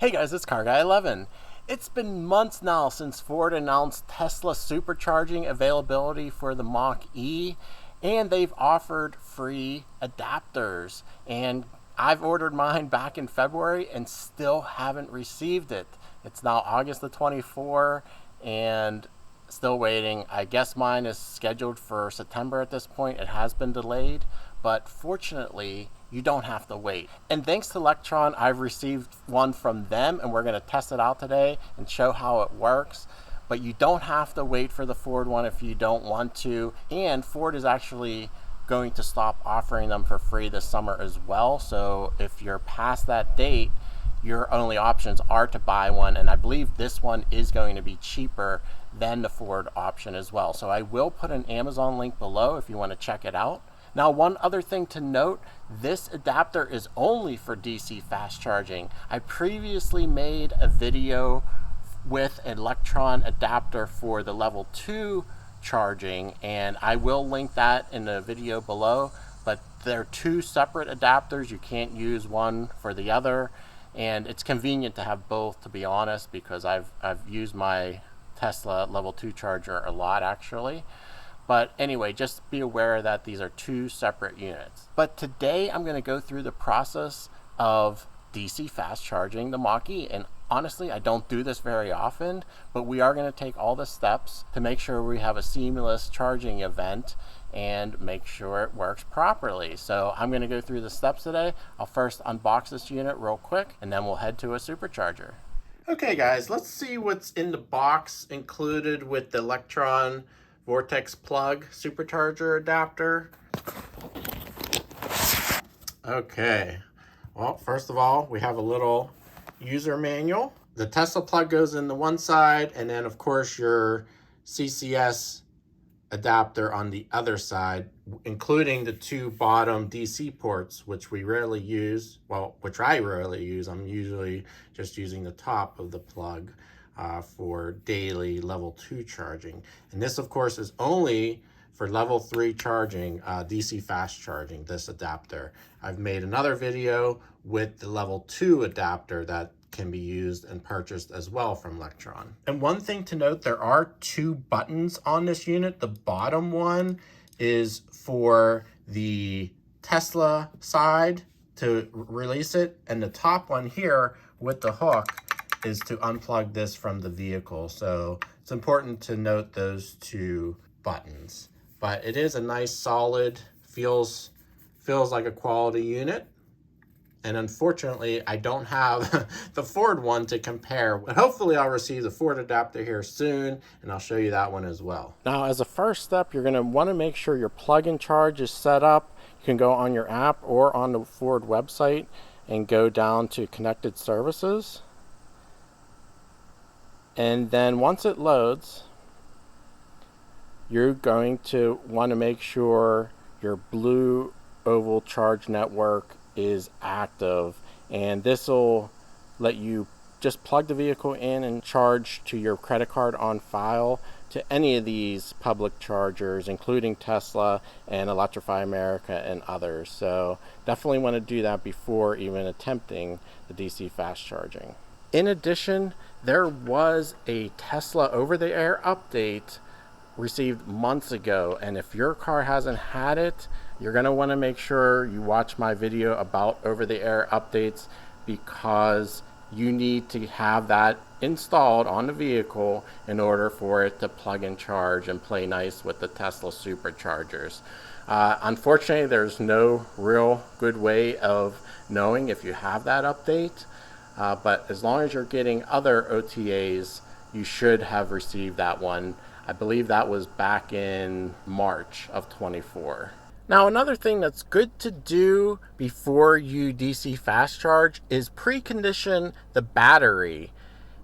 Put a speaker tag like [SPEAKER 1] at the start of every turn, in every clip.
[SPEAKER 1] Hey guys, it's Car Guy 11. It's been months now since Ford announced Tesla Supercharging availability for the Mach-E, and they've offered free adapters. And I've ordered mine back in February and still haven't received it. It's now August the 24th and still waiting. I guess mine is scheduled for September at this point. It has been delayed, but fortunately, you don't have to wait. And thanks to Lectron, I've received one from them, and we're going to test it out today and show how it works. But you don't have to wait for the Ford one if you don't want to. And Ford is actually going to stop offering them for free this summer as well. So if you're past that date, your only options are to buy one. And I believe this one is going to be cheaper than the Ford option as well. So I will put an Amazon link below if you want to check it out. Now, one other thing to note, this adapter is only for DC fast charging. I previously made a video with an Lectron adapter for the level 2 charging, and I will link that in the video below, but they're two separate adapters. You can't use one for the other, and it's convenient to have both, to be honest, because I've used my Tesla level 2 charger a lot actually. But anyway, just be aware that these are two separate units. But today I'm going to go through the process of DC fast charging the Mach-E. And honestly, I don't do this very often, but we are going to take all the steps to make sure we have a seamless charging event and make sure it works properly. So I'm going to go through the steps today. I'll first unbox this unit real quick, and then we'll head to a supercharger. Okay guys, let's see what's in the box included with the Lectron Vortex plug supercharger adapter. Okay, well, first of all, we have a little user manual. The Tesla plug goes in the one side, and then of course your CCS adapter on the other side, including the two bottom DC ports, which we rarely use. Well, which I rarely use. I'm usually just using the top of the plug for daily level 2 charging. And this of course is only for level 3 charging, DC fast charging, this adapter. I've made another video with the level 2 adapter that can be used and purchased as well from Lectron. And one thing to note, there are two buttons on this unit. The bottom one is for the Tesla side to release it, and the top one here with the hook is to unplug this from the vehicle. So it's important to note those two buttons. But it is a nice solid, feels like a quality unit. And unfortunately, I don't have the Ford one to compare. But hopefully I'll receive the Ford adapter here soon, and I'll show you that one as well. Now, as a first step, you're gonna wanna make sure your plug-in charge is set up. You can go on your app or on the Ford website and go down to connected services. And then once it loads, you're going to want to make sure your blue oval charge network is active, and this will let you just plug the vehicle in and charge to your credit card on file to any of these public chargers, including Tesla and Electrify America and others. So definitely want to do that before even attempting the DC fast charging. In addition, there was a Tesla over-the-air update received months ago, and if your car hasn't had it, you're going to want to make sure you watch my video about over-the-air updates, because you need to have that installed on the vehicle in order for it to plug and charge and play nice with the Tesla Superchargers. Unfortunately, there's no real good way of knowing if you have that update. But as long as you're getting other OTAs, you should have received that one. I believe that was back in March of 24. Now, another thing that's good to do before you DC fast charge is precondition the battery.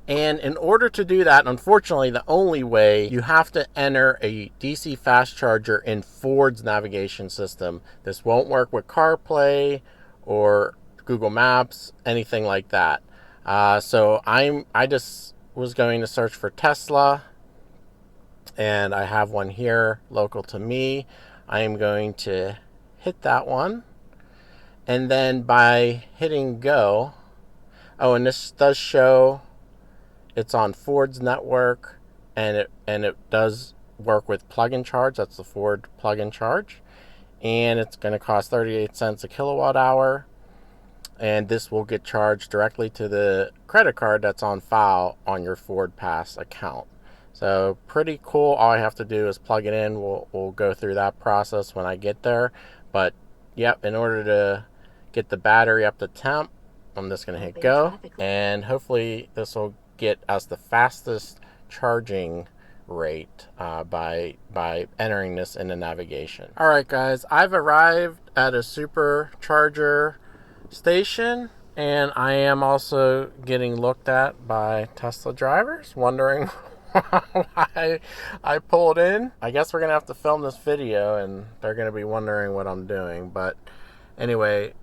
[SPEAKER 1] And in order to do that, unfortunately, the only way, you have to enter a DC fast charger in Ford's navigation system. This won't work with CarPlay or Google Maps, anything like that. So I just was going to search for Tesla, and I have one here local to me. I am going to hit that one, and then by hitting go, Oh, and this does show it's on Ford's network, and it does work with plug-in charge. That's the Ford plug-in charge, and it's going to cost 38 cents a kilowatt hour. And this will get charged directly to the credit card that's on file on your Ford Pass account. So pretty cool. All I have to do is plug it in. We'll go through that process when I get there. But yep, in order to get the battery up to temp, I'm just going to hit go. And hopefully this will get us the fastest charging rate by entering this in the navigation. All right, guys, I've arrived at a Supercharger station, and I am also getting looked at by Tesla drivers wondering why I pulled in. I guess we're gonna have to film this video and they're gonna be wondering what I'm doing, but anyway,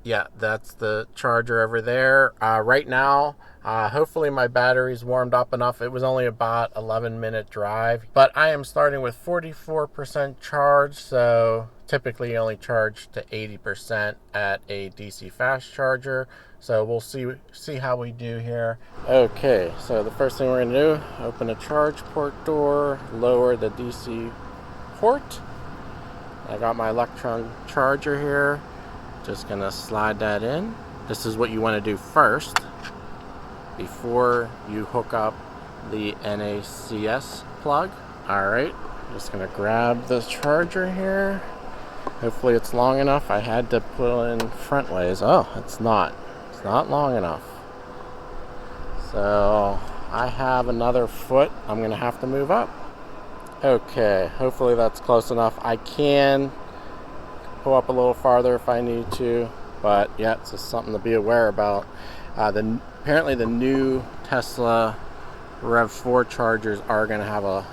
[SPEAKER 1] yeah, that's the charger over there. Right now, hopefully my battery's warmed up enough. It was only about 11-minute drive, but I am starting with 44% charge, so typically only charge to 80% at a DC fast charger. So we'll see how we do here. Okay, so the first thing we're gonna do, open a charge port door, lower the DC port. I got my Lectron charger here. Just gonna slide that in. This is what you want to do first before you hook up the NACS plug. Alright, just gonna grab the charger here. Hopefully it's long enough. I had to put in front ways. Oh, it's not long enough. So I have another foot I'm gonna have to move up. Okay, hopefully that's close enough. I can go up a little farther if I need to, but yeah, it's just something to be aware about. Apparently the new Tesla REV4 chargers are going to have a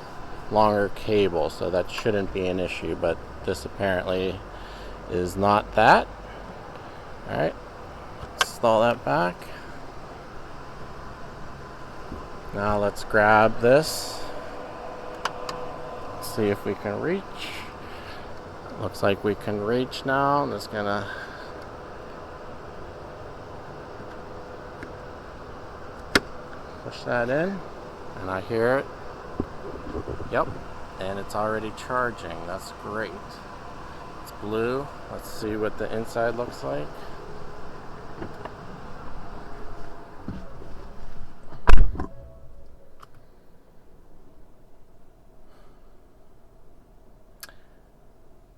[SPEAKER 1] longer cable, so that shouldn't be an issue, but this apparently is not that. Alright, install that back. Now let's grab this, see if we can reach. Looks like we can reach now. I'm just gonna push that in, and I hear it. Yep, and it's already charging. That's great. It's blue. Let's see what the inside looks like.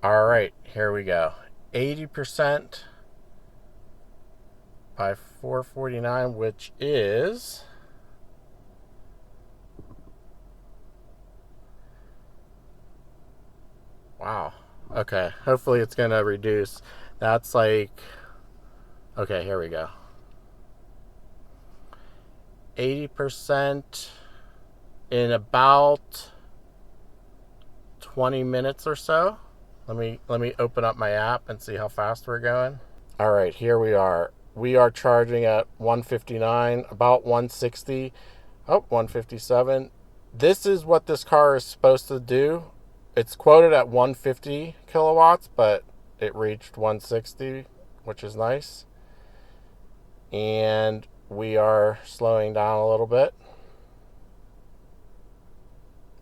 [SPEAKER 1] All right, here we go. 80% by 449, which is wow. Okay, hopefully it's gonna reduce. That's like, okay, here we go. 80% in about 20 minutes or so. Let me open up my app and see how fast we're going. All right, here we are. We are charging at 159, about 160, 157. This is what this car is supposed to do. It's quoted at 150 kilowatts, but it reached 160, which is nice. And we are slowing down a little bit.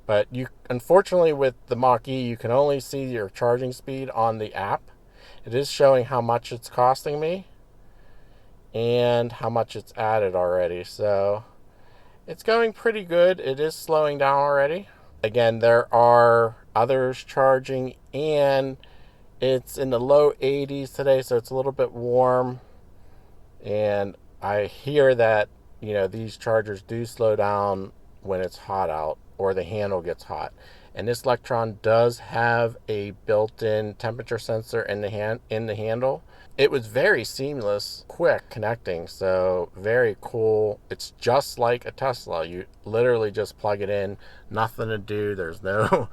[SPEAKER 1] But unfortunately with the Mach-E, you can only see your charging speed on the app. It is showing how much it's costing me and how much it's added already. So it's going pretty good. It is slowing down already. Again, there are others charging, and it's in the low 80s today, so it's a little bit warm. And I hear that, these chargers do slow down when it's hot out, or the handle gets hot. And this Lectron does have a built-in temperature sensor in the handle. It was very seamless, quick connecting, so very cool. It's just like a Tesla. You literally just plug it in, nothing to do. There's no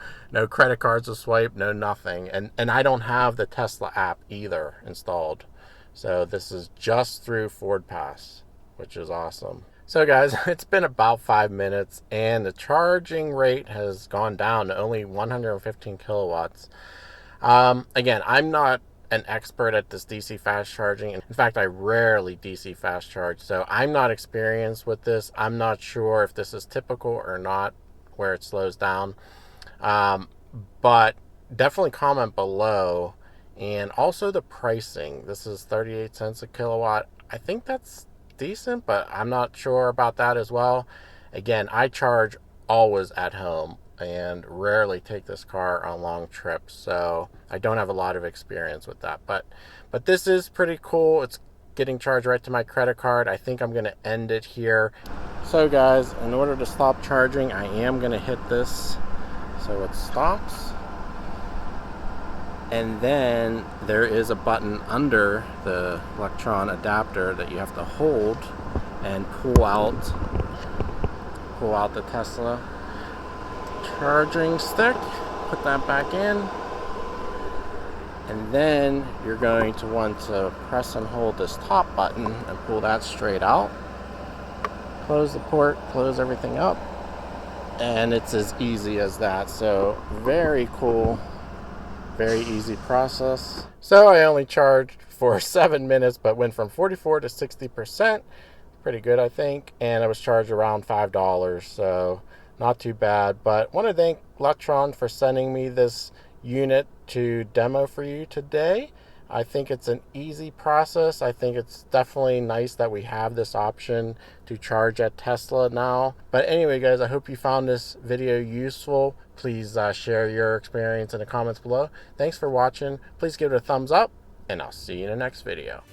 [SPEAKER 1] credit cards to swipe, no nothing. And I don't have the Tesla app either installed. So this is just through Ford Pass, which is awesome. So guys, it's been about 5 minutes and the charging rate has gone down to only 115 kilowatts. Again, I'm not an expert at this DC fast charging. In fact, I rarely DC fast charge, so I'm not experienced with this. I'm not sure if this is typical or not, where it slows down. But definitely comment below. And also the pricing. This is 38 cents a kilowatt. I think that's decent, but I'm not sure about that as well. Again, I charge always at home and rarely take this car on long trips, so I don't have a lot of experience with that. But this is pretty cool. It's getting charged right to my credit card. I think I'm going to end it here. So guys, in order to stop charging, I am going to hit this so it stops. And then there is a button under the Lectron adapter that you have to hold and pull out the Tesla charging stick, put that back in, and then you're going to want to press and hold this top button and pull that straight out. Close the port, close everything up, and it's as easy as that. So very cool, very easy process. So I only charged for 7 minutes, but went from 44 to 60%. Pretty good, I think, and I was charged around $5, so not too bad. But want to thank Lectron for sending me this unit to demo for you today. I think it's an easy process. I think it's definitely nice that we have this option to charge at Tesla now. But anyway, guys, I hope you found this video useful. Please share your experience in the comments below. Thanks for watching. Please give it a thumbs up, and I'll see you in the next video.